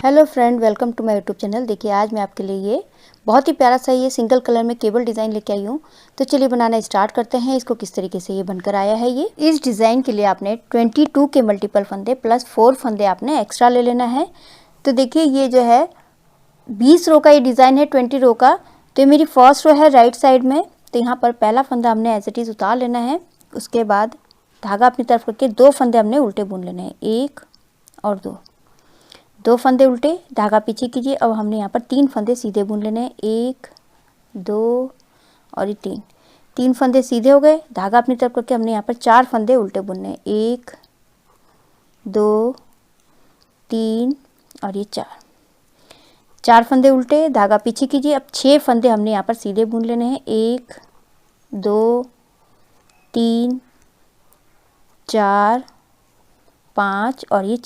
Hello friend, welcome to my YouTube channel. देखिए आज मैं आपके लिए ये बहुत ही प्यारा सा ये सिंगल कलर में केबल डिज़ाइन लेके आई हूँ। तो चलिए बनाना स्टार्ट करते हैं। इसको किस तरीके से ये बनकर आया है। ये इस डिज़ाइन के लिए आपने 22 के मल्टीपल फंदे प्लस 4 फंदे आपने एक्स्ट्रा ले लेना है। तो देखिए ये जो है 20 रो का ये डिज़ाइन है, 20 रो का। तो ये मेरी फर्स्ट रो है राइट साइड में। तो यहाँ पर पहला फंदा हमने एज इट इज़ उतार लेना है। उसके बाद धागा अपनी तरफ करके 2 फंदे हमने उल्टे बुन लेने हैं, 1 और 2 फंदे उल्टे, धागा पीछे कीजिए। अब हमने यहाँ पर 3 फंदे सीधे बुन लेने हैं, 1 2 और ये 3 फंदे सीधे हो गए। धागा अपनी तरफ करके हमने यहाँ पर 4 फंदे उल्टे बुनने हैं, 1 2 3 और ये 4 फंदे उल्टे, धागा पीछे कीजिए। अब 6 फंदे हमने यहाँ पर सीधे बुन लेने हैं, 1 2 3 4 5 और ये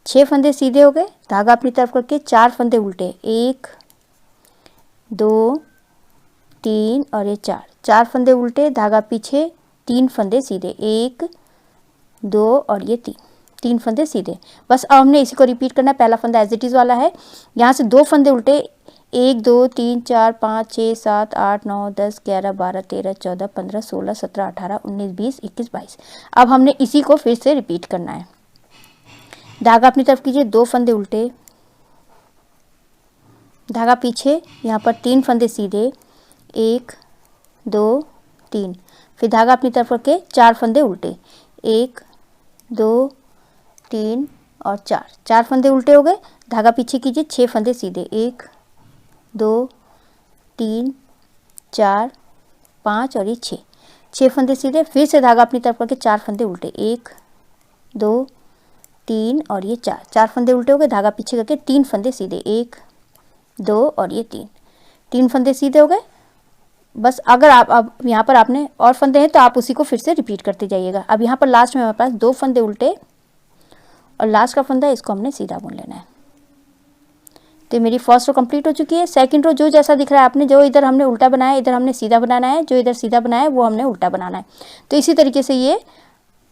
6 फंदे सीधे हो गए। धागा अपनी तरफ करके 4 फंदे उल्टे, 1 2 3 और ये 4 फंदे उल्टे, धागा पीछे, 3 फंदे सीधे, 1 2 और ये 3 फंदे सीधे। बस अब हमने इसी को रिपीट करना है। पहला फंदा एज इट इज़ वाला है, यहाँ से 2 फंदे उल्टे, 1 2 3 4 5 6 7 8 9 10 11 12 13 14 15 16 17 18 19 20 21 22। अब हमने इसी को फिर से रिपीट करना है। धागा अपनी तरफ कीजिए, 2 फंदे उल्टे, धागा पीछे, यहाँ पर 3 फंदे सीधे, 1 2 3। फिर धागा अपनी तरफ करके 4 फंदे उल्टे, 1 2 3 और 4 फंदे उल्टे हो गए। धागा पीछे कीजिए, 6 फंदे सीधे, 1 2 3 4 5 और ये 6 फंदे सीधे। फिर से धागा अपनी तरफ करके 4 फंदे उल्टे, 1 2 3 और ये 4 फंदे उल्टे हो गए। धागा पीछे करके 3 फंदे सीधे, 1 2 और ये 3 फंदे सीधे हो गए। बस अगर आप यहाँ पर आपने और फंदे हैं तो आप उसी को फिर से रिपीट करते जाइएगा। अब यहाँ पर लास्ट में हमारे पास 2 फंदे उल्टे और लास्ट का फंदा, इसको हमने सीधा बुन लेना है। तो मेरी फर्स्ट रो कंप्लीट हो चुकी है। सेकंड रो जो जैसा दिख रहा है, आपने जो इधर हमने उल्टा बनाया इधर हमने सीधा बनाना है, जो इधर सीधा बनाया है वो हमने उल्टा बनाना है। तो इसी तरीके से ये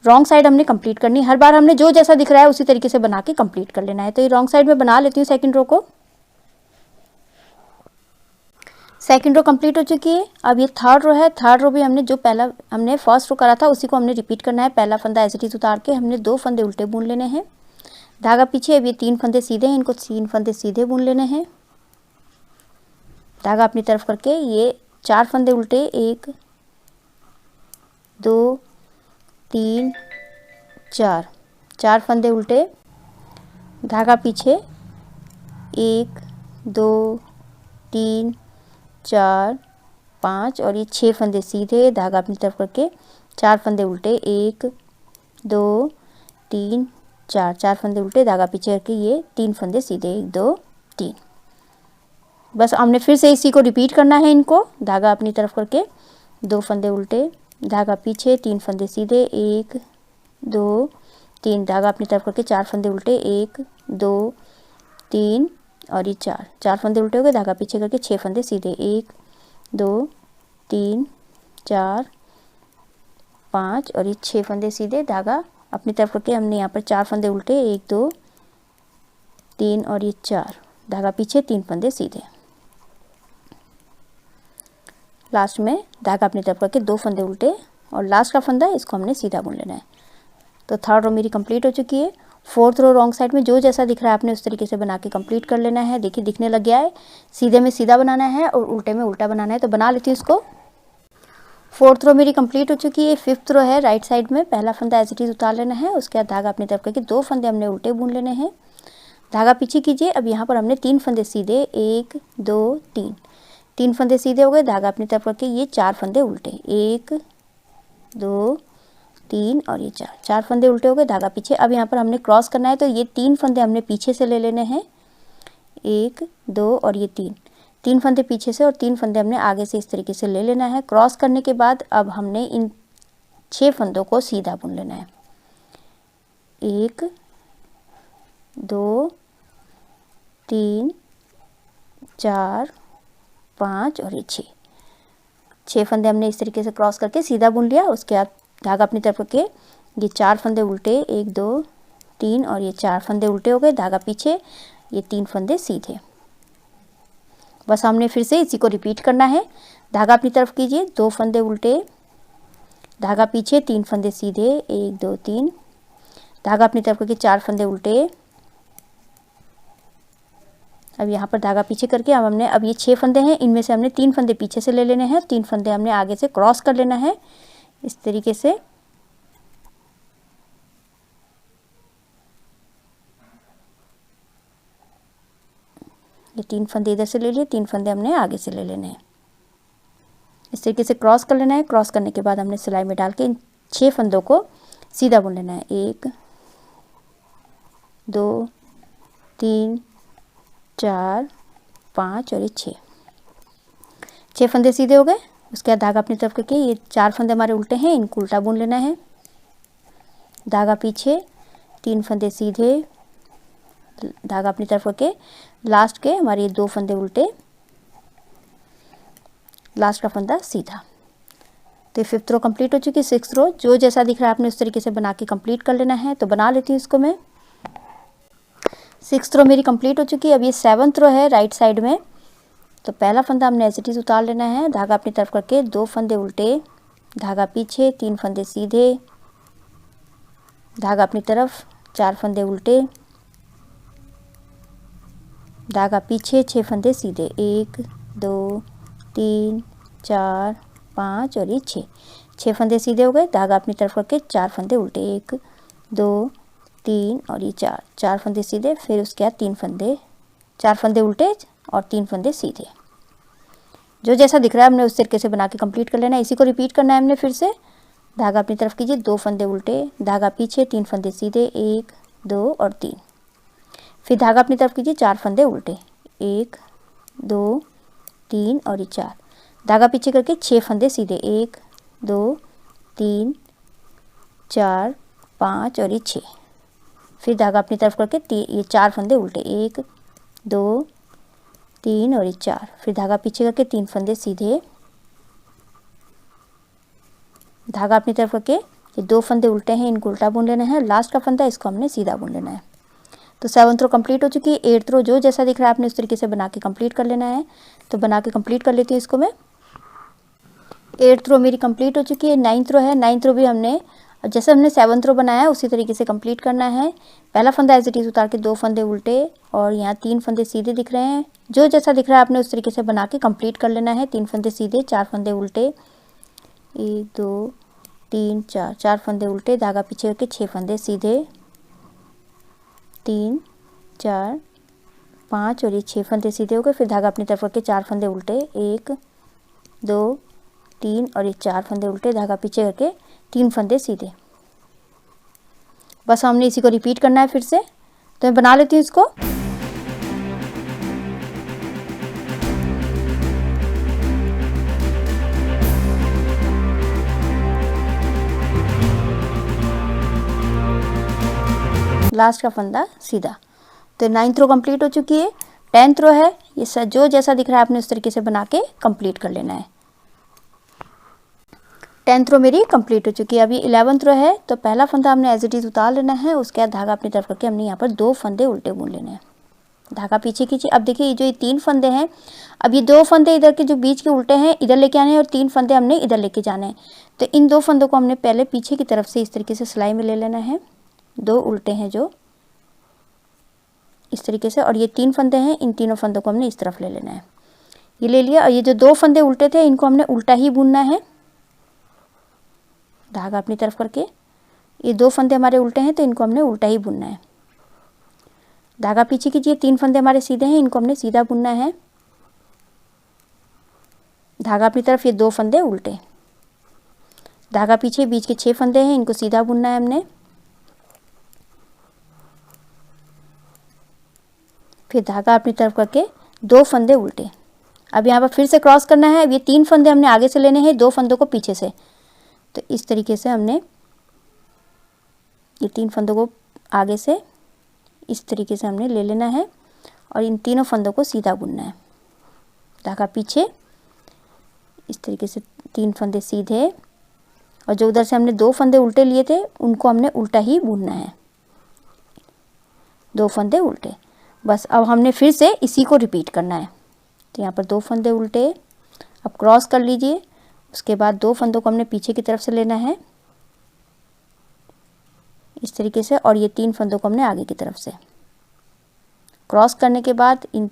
रॉन्ग साइड हमने कंप्लीट करनी है। हर बार हमने जो जैसा दिख रहा है उसी तरीके से बना के कंप्लीट कर लेना है। तो ये रॉन्ग साइड में बना लेती हूँ सेकंड रो को। सेकंड रो कंप्लीट हो चुकी है। अब ये थर्ड रो है। थर्ड रो भी हमने जो पहला हमने फर्स्ट रो करा था उसी को हमने रिपीट करना है। पहला फंदा एज इट इज़ उतार के हमने 2 फंदे उल्टे बुन लेने हैं, धागा पीछे। अब ये 3 फंदे सीधे हैं, इनको 3 फंदे सीधे बुन लेने हैं। धागा अपनी तरफ करके ये 4 फंदे उल्टे, 1 2 3 4 फंदे उल्टे, धागा पीछे, 1 2 3 4 5 और ये 6 फंदे सीधे। धागा अपनी तरफ करके 4 फंदे उल्टे, 1 2 3 4 फंदे उल्टे, धागा पीछे करके ये 3 फंदे सीधे, 1 2 3। बस हमने फिर से इसी को रिपीट करना है इनको। धागा अपनी तरफ करके 2 फंदे उल्टे, धागा पीछे, 3 फंदे सीधे, 1 2 3, धागा अपनी तरफ करके 4 फंदे उल्टे, 1 2 3 और ये 4 फंदे उल्टे हो गए। धागा पीछे करके 6 फंदे सीधे, 1 2 3 4 5 और ये 6 फंदे सीधे। धागा अपनी तरफ करके हमने यहाँ पर 4 फंदे उल्टे, 1 2 3 और ये 4, धागा पीछे, 3 फंदे सीधे। लास्ट में धागा अपनी तरफ करके 2 फंदे उल्टे और लास्ट का फंदा इसको हमने सीधा बुन लेना है। तो थर्ड रो मेरी कंप्लीट हो चुकी है। फोर्थ रो रॉन्ग साइड में जो जैसा दिख रहा है आपने उस तरीके से बना के कंप्लीट कर लेना है। देखिए दिखने लग गया है। सीधे में सीधा बनाना है और उल्टे में उल्टा बनाना है। तो बना लेती हूँ इसको। फोर्थ रो मेरी कंप्लीट हो चुकी है। फिफ्थ रो है राइट साइड में। पहला फंदा एज इट इज़ उतार लेना है। उसके बाद धागा अपनी तरफ करके 2 फंदे हमने उल्टे बुन लेने हैं, धागा पीछे कीजिए। अब यहाँ पर हमने 3 फंदे सीधे, 1 2 3 फंदे सीधे हो गए। धागा अपनी तरफ करके ये 4 फंदे उल्टे, 1 2 3 और ये 4 फंदे उल्टे हो गए। धागा पीछे। अब यहाँ पर हमने क्रॉस करना है तो ये 3 फंदे हमने पीछे से ले लेने हैं, 1 2 और ये 3 फंदे पीछे से और 3 फंदे हमने आगे से इस तरीके से ले लेना है। क्रॉस करने के बाद अब हमने इन 6 फंदों को सीधा बुन लेना है, 1 2 3 4 5 और ये 6 फंदे हमने इस तरीके से क्रॉस करके सीधा बुन लिया। उसके बाद धागा अपनी तरफ करके ये 4 फंदे उल्टे, 1 2 3 और ये 4 फंदे उल्टे हो गए। धागा पीछे, ये 3 फंदे सीधे। बस हमने फिर से इसी को रिपीट करना है। धागा अपनी तरफ कीजिए, 2 फंदे उल्टे, धागा पीछे, 3 फंदे सीधे, 1 2 3, धागा अपनी तरफ करके 4 फंदे उल्टे। अब यहाँ पर धागा पीछे करके अब ये 6 फंदे हैं, इनमें से हमने 3 फंदे पीछे से ले लेने हैं, 3 फंदे हमने आगे से क्रॉस कर लेना है इस तरीके से। ये 3 फंदे इधर से ले लिए, 3 फंदे हमने आगे से ले लेने हैं, इस तरीके से क्रॉस कर लेना है। क्रॉस करने के बाद हमने सिलाई में डाल के इन 6 फंदों को सीधा बुन लेना है। 1 2 3 4 5 और ये 6 फंदे सीधे हो गए। उसके बाद धागा अपनी तरफ करके ये 4 फंदे हमारे उल्टे हैं, इनको उल्टा बुन लेना है। धागा पीछे, 3 फंदे सीधे, धागा अपनी तरफ करके लास्ट के हमारे ये 2 फंदे उल्टे, लास्ट का फंदा सीधा। तो 5th रो कंप्लीट हो चुकी है। 6th रो जो जैसा दिख रहा है आपने उस तरीके से बना के कंप्लीट कर लेना है। तो बना लेती हूँ इसको मैं। 6th रो मेरी कंप्लीट हो चुकी है। अब ये 7th रो है राइट साइड में। तो पहला फंदा हमने एज इट इज उतार लेना है, धागा अपनी तरफ करके 2 फंदे उल्टे, धागा पीछे, 3 फंदे सीधे, धागा अपनी तरफ, 4 फंदे उल्टे, धागा पीछे, 6 फंदे सीधे, 1 2 3 4 5 और ये 6 फंदे सीधे हो गए। धागा अपनी तरफ करके 4 फंदे उल्टे, 1 2 3 और ये 4 फंदे सीधे। फिर उसके बाद 4 फंदे उल्टे और 3 फंदे सीधे। जो जैसा दिख रहा है हमने उस तरीके से बना के कंप्लीट कर लेना है। इसी को रिपीट करना है हमने फिर से। धागा अपनी तरफ कीजिए, 2 फंदे उल्टे, धागा पीछे, 3 फंदे सीधे, 1 2 और 3। फिर धागा अपनी तरफ कीजिए, 4 फंदे उल्टे, 1 2 3 और ये 4, धागा पीछे करके 6 फंदे सीधे, 1 2 3 4 5 और ये 6। फिर धागा अपनी तरफ करके ये 4 फंदे उल्टे, 1 2 3 और ये 4। फिर धागा पीछे करके 3 फंदे सीधे, धागा अपनी तरफ करके ये 2 फंदे उल्टे हैं, इनको उल्टा बुन लेना है। लास्ट का फंदा इसको हमने सीधा बुन लेना है। तो 7th रो कंप्लीट हो चुकी है। 8th रो जो जैसा दिख रहा है आपने उस तरीके से बना के कंप्लीट कर लेना है। तो बना के कंप्लीट कर लेती हूँ इसको मैं। 8th रो मेरी कंप्लीट हो चुकी है। 9th रो है। 9th रो भी हमने जैसे हमने 7th रो बनाया है उसी तरीके से कंप्लीट करना है। पहला फंदा एज इट इज उतार के 2 फंदे उल्टे और यहाँ 3 फंदे सीधे दिख रहे हैं। जो जैसा दिख रहा है आपने उस तरीके से बना के कंप्लीट कर लेना है। 3 फंदे सीधे, 4 फंदे उल्टे, 1 2 3 4 फंदे उल्टे, धागा पीछे करके 6 फंदे सीधे, 3 4 5 और ये 6 फंदे सीधे हो गए। फिर धागा अपनी तरफ करके 4 फंदे उल्टे, 1 2 3 और ये 4 फंदे उल्टे, धागा पीछे करके 3 फंदे सीधे। बस हमने इसी को रिपीट करना है फिर से। तो मैं बना लेती हूँ इसको। लास्ट का फंदा सीधा। तो 9th रो कंप्लीट हो चुकी है। 10th रो है। ये जो जैसा दिख रहा है आपने उस तरीके से बना के कंप्लीट कर लेना है। 10th रो मेरी कंप्लीट हो चुकी है। अभी 11th रो है। तो पहला फंदा हमने एज इट इज उतार लेना है। उसके बाद धागा अपनी तरफ करके हमने यहाँ पर 2 फंदे उल्टे बुन लेने हैं। धागा पीछे खींचिए। अब देखिए ये 3 फंदे हैं। अब ये 2 फंदे इधर के जो बीच के उल्टे हैं इधर लेके आने हैं और 3 फंदे हमने इधर लेके जाने हैं। तो इन 2 फंदों को हमने पहले पीछे की तरफ से इस तरीके से सिलाई में ले लेना है। 2 उल्टे हैं जो इस तरीके से, और ये 3 फंदे हैं, इन तीनों फंदों को हमने इस तरफ ले लेना है। ये ले लिया। और ये जो 2 फंदे उल्टे थे इनको हमने उल्टा ही बुनना है। धागा अपनी तरफ करके ये 2 फंदे हमारे उल्टे हैं तो इनको हमने उल्टा ही बुनना है। धागा पीछे कीजिए। 3 फंदे हमारे सीधे हैं, इनको हमने सीधा बुनना है। धागा अपनी तरफ, ये 2 फंदे उल्टे, धागा पीछे, बीच के 6 फंदे हैं, इनको सीधा बुनना है हमने। फिर धागा अपनी तरफ करके 2 फंदे उल्टे। अब यहाँ पर फिर से क्रॉस करना है। अब ये 3 फंदे हमने आगे से लेने हैं, 2 फंदों को पीछे से। तो इस तरीके से हमने ये 3 फंदों को आगे से इस तरीके से हमने ले लेना है और इन तीनों फंदों को सीधा बुनना है। धागा पीछे, इस तरीके से 3 फंदे सीधे, और जो उधर से हमने 2 फंदे उल्टे लिए थे उनको हमने उल्टा ही बुनना है। 2 फंदे उल्टे। बस अब हमने फिर से इसी को रिपीट करना है। तो यहाँ पर 2 फंदे उल्टे, अब क्रॉस कर लीजिए। उसके बाद 2 फंदों को हमने पीछे की तरफ से लेना है इस तरीके से, और ये 3 फंदों को हमने आगे की तरफ से। क्रॉस करने के बाद इन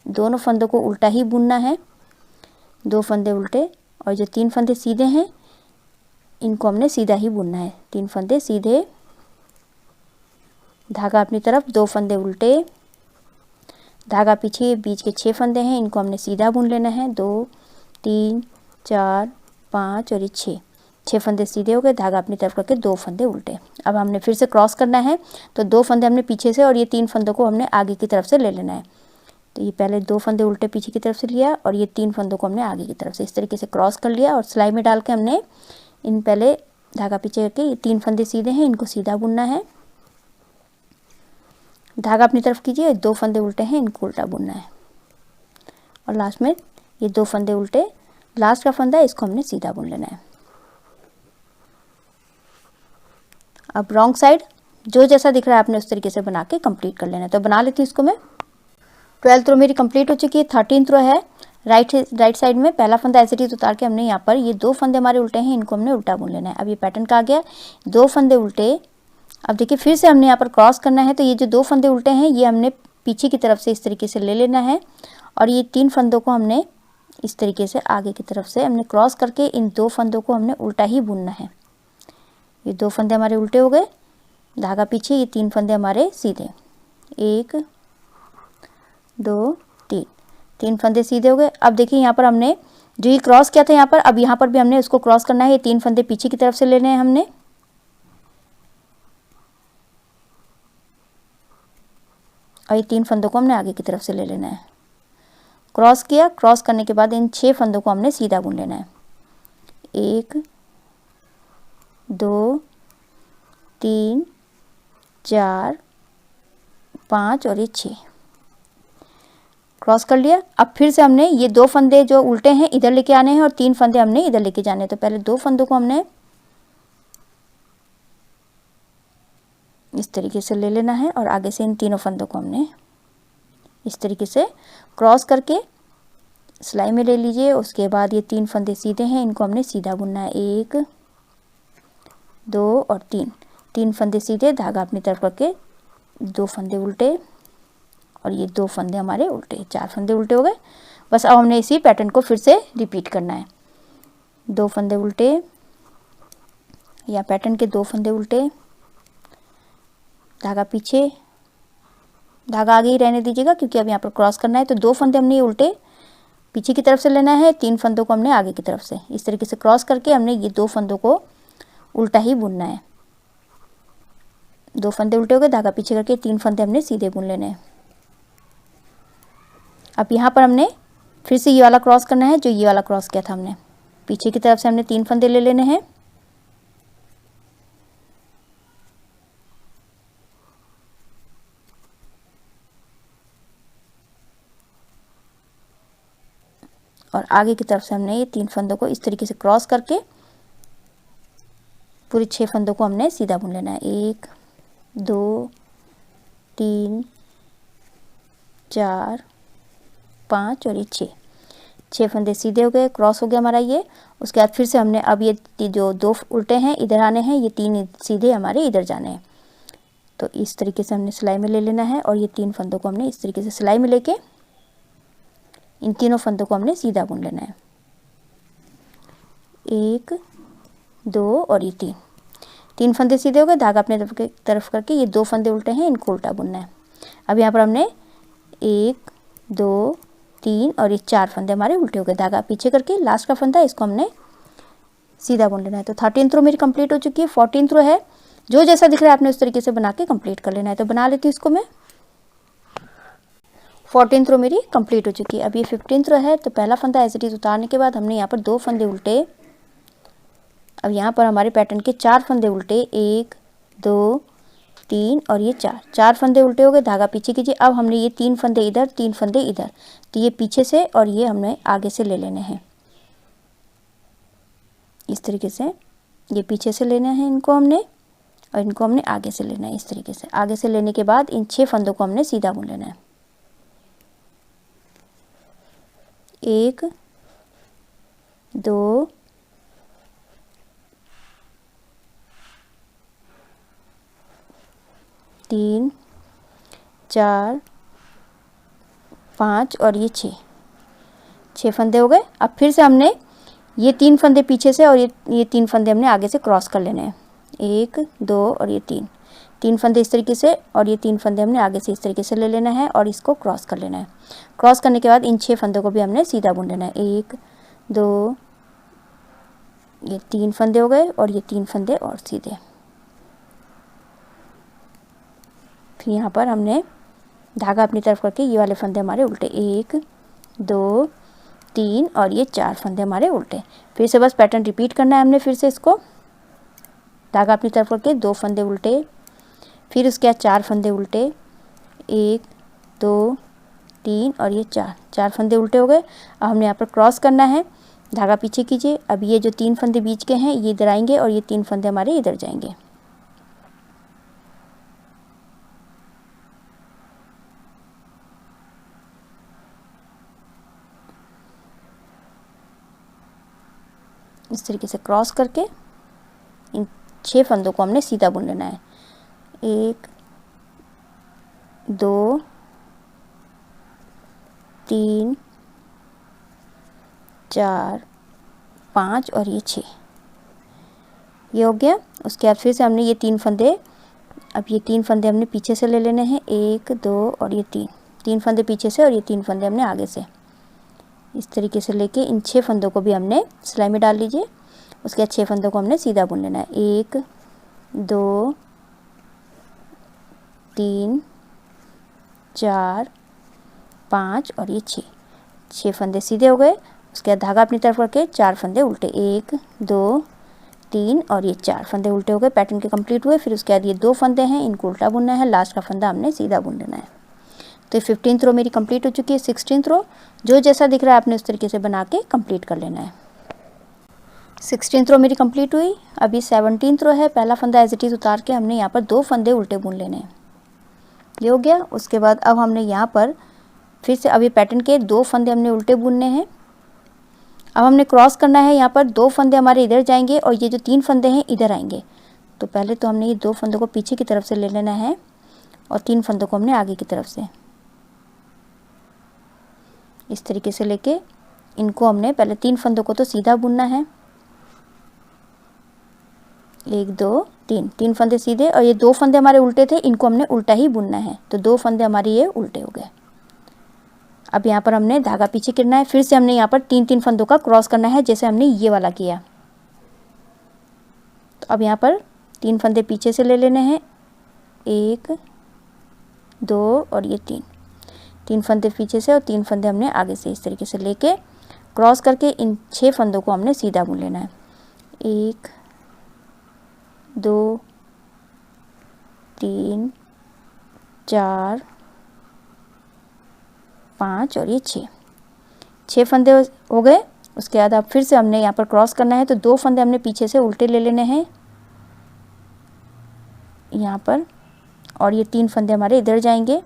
दोनों फंदों को उल्टा ही बुनना है, 2 फंदे उल्टे, और जो 3 फंदे सीधे हैं इनको हमने सीधा ही बुनना है। 3 फंदे सीधे, धागा अपनी तरफ, 2 फंदे उल्टे, धागा पीछे, बीच के 6 फंदे हैं इनको हमने सीधा बुन लेना है। 2 3 4 5 और ये 6 फंदे सीधे हो गए, धागा अपनी तरफ करके 2 फंदे उल्टे। अब हमने फिर से क्रॉस करना है, तो 2 फंदे हमने पीछे से और ये 3 फंदों को हमने आगे की तरफ से ले लेना है। तो ये पहले 2 फंदे उल्टे पीछे की तरफ से लिया और ये 3 फंदों को हमने आगे की तरफ से इस तरीके से क्रॉस कर लिया, और सिलाई में डाल के हमने इन पहले धागा पीछे करके, ये 3 फंदे सीधे हैं इनको सीधा बुनना है, धागा अपनी तरफ कीजिए, 2 फंदे उल्टे हैं इनको उल्टा बुनना है, और लास्ट में ये 2 फंदे उल्टे, लास्ट का फंदा इसको हमने सीधा बुन लेना है। अब रॉन्ग साइड जो जैसा दिख रहा है आपने उस तरीके से बना के कंप्लीट कर लेना है। तो बना लेती हूँ इसको मैं। 12th रो मेरी कंप्लीट हो चुकी है। 13th रो है, राइट साइड में पहला फंदा ऐसे ही उतार के हमने यहाँ पर ये 2 फंदे हमारे उल्टे हैं इनको हमने उल्टा बुन लेना है। अब ये पैटर्न का आ गया, 2 फंदे उल्टे। अब देखिए फिर से हमने यहाँ पर क्रॉस करना है, तो ये जो 2 फंदे उल्टे हैं ये हमने पीछे की तरफ से इस तरीके से ले लेना है, और ये 3 फंदों को हमने इस तरीके से आगे की तरफ से हमने क्रॉस करके इन 2 फंदों को हमने उल्टा ही बुनना है। ये 2 फंदे हमारे उल्टे हो गए, धागा पीछे, ये 3 फंदे हमारे सीधे, 1 2 3 फंदे सीधे हो गए। अब देखिए यहाँ पर हमने जो ये क्रॉस किया था यहाँ पर, अब यहाँ पर भी हमने उसको क्रॉस करना है। ये 3 फंदे पीछे की तरफ से लेने हैं हमने, और ये 3 फंदों को हमने आगे की तरफ से ले लेना है। क्रॉस किया, क्रॉस करने के बाद इन 6 फंदों को हमने सीधा बुन लेना है। 1 2 3 4 5 और ये 6 क्रॉस कर लिया। अब फिर से हमने ये 2 फंदे जो उल्टे हैं इधर लेके आने हैं और 3 फंदे हमने इधर लेके जाने हैं। तो पहले 2 फंदों को हमने इस तरीके से ले लेना है, और आगे से इन तीनों फंदों को हमने इस तरीके से क्रॉस करके सिलाई में ले लीजिए। उसके बाद ये 3 फंदे सीधे हैं इनको हमने सीधा बुनना है। 1 2 और 3 फंदे सीधे, धागा अपनी तरफ करके 2 फंदे उल्टे, और ये 2 फंदे हमारे उल्टे, 4 फंदे उल्टे हो गए। बस अब हमने इसी पैटर्न को फिर से रिपीट करना है। 2 फंदे उल्टे, या पैटर्न के 2 फंदे उल्टे, धागा पीछे, धागा आगे ही रहने दीजिएगा क्योंकि अब यहाँ पर क्रॉस करना है। तो 2 फंदे हमने उल्टे पीछे की तरफ से लेना है, 3 फंदों को हमने आगे की तरफ से इस तरीके से क्रॉस करके हमने ये 2 फंदों को उल्टा ही बुनना है। 2 फंदे उल्टे हो गए, धागा पीछे करके 3 फंदे हमने सीधे बुन लेने हैं। अब यहाँ पर हमने फिर से ये वाला क्रॉस करना है जो ये वाला क्रॉस किया था हमने, पीछे की तरफ से हमने 3 फंदे ले लेने हैं, और आगे की तरफ से हमने ये 3 फंदों को इस तरीके से क्रॉस करके पूरी 6 फंदों को हमने सीधा बुन लेना है। 1 2 3 4 5 और ये 6 फंदे सीधे हो गए, क्रॉस हो गया हमारा ये। उसके बाद फिर से हमने अब ये जो 2 उल्टे हैं इधर आने हैं, ये 3 सीधे हमारे इधर जाने हैं। तो इस तरीके से हमने सिलाई में ले लेना है, और ये 3 फंदों को हमने इस तरीके से सिलाई में लेके इन तीनों फंदों को हमने सीधा बुन लेना है। 1 2 और ये 3 फंदे सीधे हो गए, धागा अपने तरफ करके ये 2 फंदे उल्टे हैं इनको उल्टा बुनना है। अब यहाँ पर हमने 1 2 3 और ये 4 फंदे हमारे उल्टे हो गए, धागा पीछे करके लास्ट का फंदा इसको हमने सीधा बुन लेना है। तो 13th रो मेरी कंप्लीट हो चुकी है। 14th रो है, जो जैसा दिख रहा है आपने उस तरीके से बना के कंप्लीट कर लेना है। तो बना लेती हूँ इसको मैं। 14th रो मेरी कंप्लीट हो चुकी है। अब ये 15th रो है, तो पहला फंदा एज इट इज उतारने के बाद हमने यहाँ पर 2 फंदे उल्टे। अब यहाँ पर हमारे पैटर्न के 4 फंदे उल्टे, 1 2 3 और ये 4 फंदे उल्टे हो गए, धागा पीछे कीजिए। अब हमने ये 3 फंदे इधर, 3 फंदे इधर, तो ये पीछे से और ये हमने आगे से ले लेने हैं इस तरीके से। ये पीछे से लेना है इनको हमने, और इनको हमने आगे से लेना है इस तरीके से। आगे से लेने के बाद इन 6 फंदों को हमने सीधा बुन लेना है। 1 2 3 4 5 और ये 6 फंदे हो गए। अब फिर से हमने ये 3 फंदे पीछे से और ये 3 फंदे हमने आगे से क्रॉस कर लेने हैं। 1 2 और ये 3 फंदे इस तरीके से, और ये 3 फंदे हमने आगे से इस तरीके से ले लेना है और इसको क्रॉस कर लेना है। क्रॉस करने के बाद इन 6 फंदों को भी हमने सीधा बुन लेना है। 1 2 ये 3 फंदे हो गए और ये 3 फंदे और सीधे। फिर यहाँ पर हमने धागा अपनी तरफ करके ये वाले फंदे हमारे उल्टे, 1 2 3 और ये 4 फंदे हमारे उल्टे। फिर से बस पैटर्न रिपीट करना है हमने। फिर से इसको धागा अपनी तरफ करके 2 फंदे उल्टे, फिर उसके बाद 4 फंदे उल्टे, 1 2 3 और ये 4 फंदे उल्टे हो गए। अब हमने यहाँ पर क्रॉस करना है, धागा पीछे कीजिए। अब ये जो 3 फंदे बीच के हैं ये इधर आएंगे और ये 3 फंदे हमारे इधर जाएंगे। इस तरीके से क्रॉस करके इन 6 फंदों को हमने सीधा बुन लेना है। 1 2 3 4 5 और ये 6, ये हो गया। उसके बाद फिर से हमने ये 3 फंदे, अब ये 3 फंदे हमने पीछे से ले लेने हैं। 1 2 और ये 3 फंदे पीछे से और ये 3 फंदे हमने आगे से इस तरीके से लेके इन 6 फंदों को भी हमने सिलाई में डाल लीजिए। उसके बाद 6 फंदों को हमने सीधा बुन लेना है। 1 2 3 4 5 और ये 6 फंदे सीधे हो गए। उसके बाद धागा अपनी तरफ करके 4 फंदे उल्टे, 1 2 3 और ये 4 फंदे उल्टे हो गए। पैटर्न के कंप्लीट हुए। फिर उसके बाद ये 2 फंदे हैं, इनको उल्टा बुनना है। लास्ट का फंदा हमने सीधा बुन लेना है। तो 15th रो मेरी कंप्लीट हो चुकी है। 16th रो जो जैसा दिख रहा है आपने उस तरीके से बना के कंप्लीट कर लेना है। 16th रो मेरी कंप्लीट हुई। अभी 17th रो है। पहला फंदा एज इट इज़ उतार के हमने यहाँ पर 2 फंदे उल्टे बुन लेने हैं। ये हो गया। उसके बाद अब हमने यहाँ पर फिर से अभी पैटर्न के 2 फंदे हमने उल्टे बुनने हैं। अब हमने क्रॉस करना है। यहाँ पर 2 फंदे हमारे इधर जाएंगे और ये जो 3 फंदे हैं इधर आएंगे। तो पहले तो हमने ये 2 फंदों को पीछे की तरफ से ले लेना है और 3 फंदों को हमने आगे की तरफ से इस तरीके से लेके इनको हमने पहले 3 फंदों को तो सीधा बुनना है। 1 2 3 फंदे सीधे और ये 2 फंदे हमारे उल्टे थे, इनको हमने उल्टा ही बुनना है। तो 2 फंदे हमारे ये उल्टे हो गए। अब यहाँ पर हमने धागा पीछे करना है। फिर से हमने यहाँ पर 3 फंदों का क्रॉस करना है जैसे हमने ये वाला किया। तो अब यहाँ पर 3 फंदे पीछे से ले लेने हैं। 1 2 और ये 3 फंदे पीछे से और 3 फंदे हमने आगे से इस तरीके से लेके क्रॉस करके इन 6 फंदों को हमने सीधा बुन लेना है। 1 2 3 4 5 और ये 6 फंदे हो गए। उसके बाद अब फिर से हमने यहाँ पर क्रॉस करना है। तो 2 फंदे हमने पीछे से उल्टे ले लेने हैं यहाँ पर, और ये 3 फंदे हमारे इधर जाएंगे।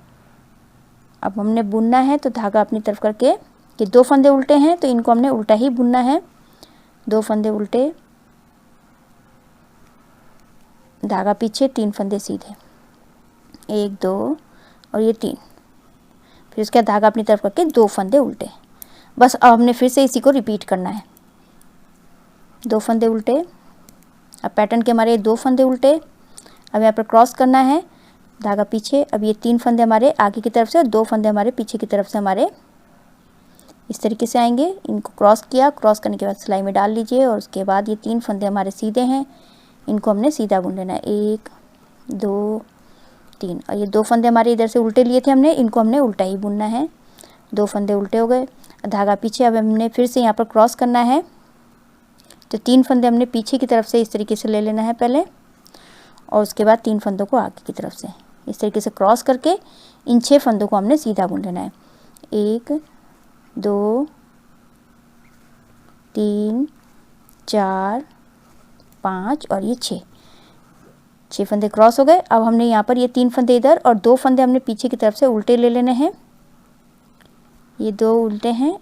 अब हमने बुनना है तो धागा अपनी तरफ करके, ये 2 फंदे उल्टे हैं तो इनको हमने उल्टा ही बुनना है। 2 फंदे उल्टे, धागा पीछे, 3 फंदे सीधे, 1 2 और ये 3। फिर उसके बाद धागा अपनी तरफ करके 2 फंदे उल्टे। बस अब हमने फिर से इसी को रिपीट करना है। 2 फंदे उल्टे। अब पैटर्न के हमारे 2 फंदे उल्टे। अब यहाँ पर क्रॉस करना है, धागा पीछे। अब ये 3 फंदे हमारे आगे की तरफ से और 2 फंदे हमारे पीछे की तरफ से हमारे इस तरीके से आएंगे। इनको क्रॉस किया, क्रॉस करने के बाद सिलाई में डाल लीजिए। और उसके बाद ये 3 फंदे हमारे सीधे हैं, इनको हमने सीधा बुन लेना है। 1 2 3 और ये 2 फंदे हमारे इधर से उल्टे लिए थे हमने, इनको हमने उल्टा ही बुनना है। 2 फंदे उल्टे हो गए, धागा पीछे। अब हमने फिर से यहाँ पर क्रॉस करना है। तो 3 फंदे हमने पीछे की तरफ से इस तरीके से ले लेना है पहले, और उसके बाद 3 फंदों को आगे की तरफ से इस तरीके से क्रॉस करके इन 6 फंदों को हमने सीधा बुन लेना है। 1 2 3 4 5 और ये 6 6 फंदे क्रॉस हो गए। अब हमने यहाँ पर ये 3 फंदे इधर और 2 फंदे हमने पीछे की तरफ से उल्टे ले लेने हैं। ये 2 उल्टे हैं,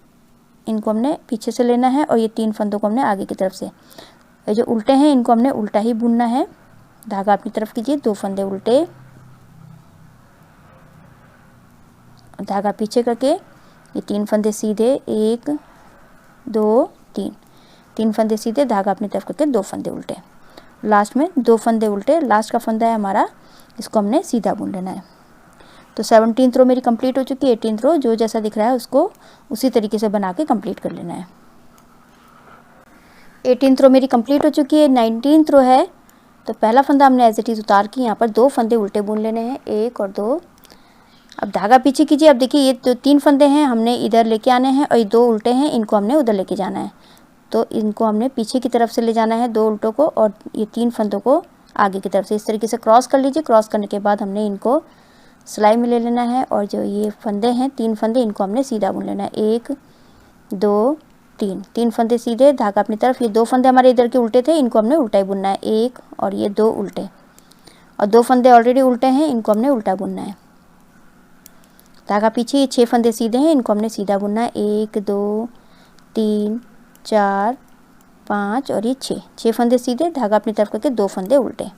इनको हमने पीछे से लेना है और ये 3 फंदों को हमने आगे की तरफ से, ये जो उल्टे हैं इनको हमने उल्टा ही बुनना है। धागा अपनी तरफ कीजिए, 2 फंदे उल्टे, धागा पीछे करके ये 3 फंदे सीधे, 1 2 3, 3 फंदे सीधे, धागा अपनी तरफ करके 2 फंदे उल्टे, लास्ट में 2 फंदे उल्टे, लास्ट का फंदा है हमारा, इसको हमने सीधा बुन लेना है। तो 17th रो मेरी कंप्लीट हो चुकी है। 18th रो जो जैसा दिख रहा है उसको उसी तरीके से बना के कंप्लीट कर लेना है। 18th रो मेरी कंप्लीट हो चुकी है। 19th रो है, तो पहला फंदा हमने एज इट इज़ उतार के यहाँ पर 2 फंदे उल्टे बुन लेने हैं, 1 और 2। अब धागा पीछे कीजिए। अब देखिए ये जो 3 फंदे हैं हमने इधर लेके आने हैं और ये 2 उल्टे हैं इनको हमने उधर लेके जाना है। तो इनको हमने पीछे की तरफ से ले जाना है 2 उल्टों को, और ये 3 फंदों को आगे की तरफ से इस तरीके से क्रॉस कर लीजिए। क्रॉस करने के बाद हमने इनको सिलाई में ले लेना है और जो ये फंदे हैं 3 फंदे इनको हमने सीधा बुन लेना है, 1 2 3, 3 फंदे सीधे, धागा अपनी तरफ। ये 2 फंदे हमारे इधर के उल्टे थे, इनको हमने उल्टा ही बुनना है, 1 और ये 2 उल्टे, और 2 फंदे ऑलरेडी उल्टे हैं, इनको हमने उल्टा बुनना है। धागा पीछे, ये 6 फंदे सीधे हैं, इनको हमने सीधा बुनना है, 1 2 3 4 5 और ये 6 फंदे सीधे, धागा अपनी तरफ करके 2 फंदे उल्टे।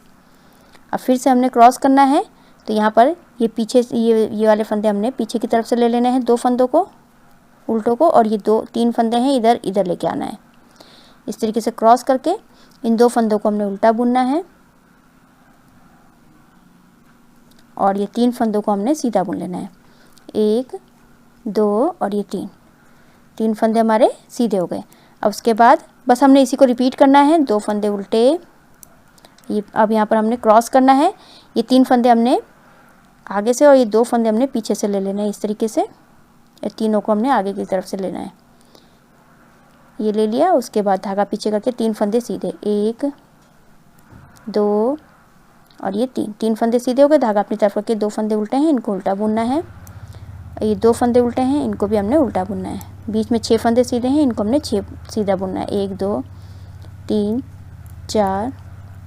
अब फिर से हमने क्रॉस करना है, तो यहाँ पर ये पीछे ये वाले फंदे हमने पीछे की तरफ से ले लेने हैं 2 फंदों को उल्टों को, और ये 3 फंदे हैं इधर लेके आना है। इस तरीके से क्रॉस करके इन 2 फंदों को हमने उल्टा बुनना है और ये 3 फंदों को हमने सीधा बुन लेना है, 1 2 और ये 3 फंदे हमारे सीधे हो गए। अब उसके बाद बस हमने इसी को रिपीट करना है, 2 फंदे उल्टे, ये अब यहाँ पर हमने क्रॉस करना है, ये 3 फंदे हमने आगे से और ये 2 फंदे हमने पीछे से ले लेने हैं। इस तरीके से ये तीनों को हमने आगे की तरफ से लेना है, ये ले लिया। उसके बाद धागा पीछे करके 3 फंदे सीधे, 1 2 और ये 3 फंदे सीधे हो गए। धागा अपनी तरफ करके 2 फंदे उल्टे हैं, इनको उल्टा बुनना है। ये 2 फंदे उल्टे हैं, इनको भी हमने उल्टा बुनना है। बीच में 6 फंदे सीधे हैं, इनको हमने 6 सीधा बुनना है, 1 2 3 4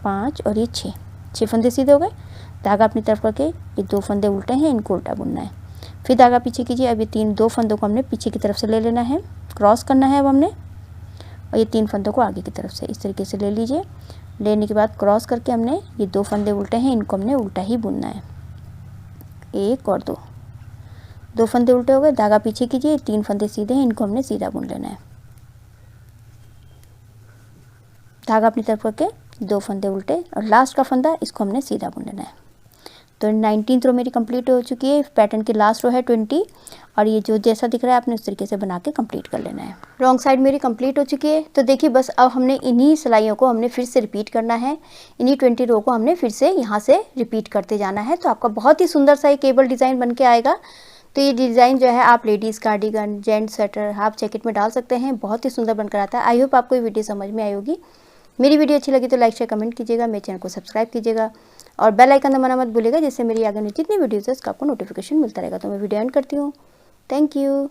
5 और ये 6 फंदे सीधे हो गए। धागा अपनी तरफ करके ये 2 फंदे उल्टे हैं, इनको उल्टा बुनना है। फिर धागा पीछे कीजिए। अब ये 2 फंदों को हमने पीछे की तरफ से ले लेना है, क्रॉस करना है अब हमने, और ये 3 फंदों को आगे की तरफ से इस तरीके से ले लीजिए। लेने के बाद क्रॉस करके हमने ये 2 फंदे उल्टे हैं, इनको हमने उल्टा ही बुनना है, 1 और 2 फंदे उल्टे हो गए। धागा पीछे कीजिए, 3 फंदे सीधे हैं, इनको हमने सीधा बुन लेना है। धागा अपनी तरफ करके 2 फंदे उल्टे और लास्ट का फंदा इसको हमने सीधा बुन लेना है। तो 19th रो मेरी कंप्लीट हो चुकी है। पैटर्न की लास्ट रो है 20, और ये जो जैसा दिख रहा है आपने उस तरीके से बना के कंप्लीट कर लेना है। रॉन्ग साइड मेरी कंप्लीट हो चुकी है। तो देखिए बस अब हमने इन्हीं सिलाइयों को हमने फिर से रिपीट करना है, इन्हीं 20 रो को हमने फिर से यहाँ से रिपीट करते जाना है। तो आपका बहुत ही सुंदर सा ये केबल डिज़ाइन बन के आएगा। तो ये डिज़ाइन जो है आप ladies cardigan, gents sweater, half jacket में डाल सकते हैं, बहुत ही सुंदर बनकर आता है। आई होप आपको ये वीडियो समझ में आई होगी। मेरी वीडियो अच्छी लगी तो लाइक शेयर कमेंट कीजिएगा, मेरे चैनल को सब्सक्राइब कीजिएगा और बेल आइकन दबाना मत भूलिएगा, जिससे मेरी आगे जितनी वीडियोज़ है उसका आपको नोटिफिकेशन मिलता रहेगा। तो मैं वीडियो एंड करती हूँ। Thank you.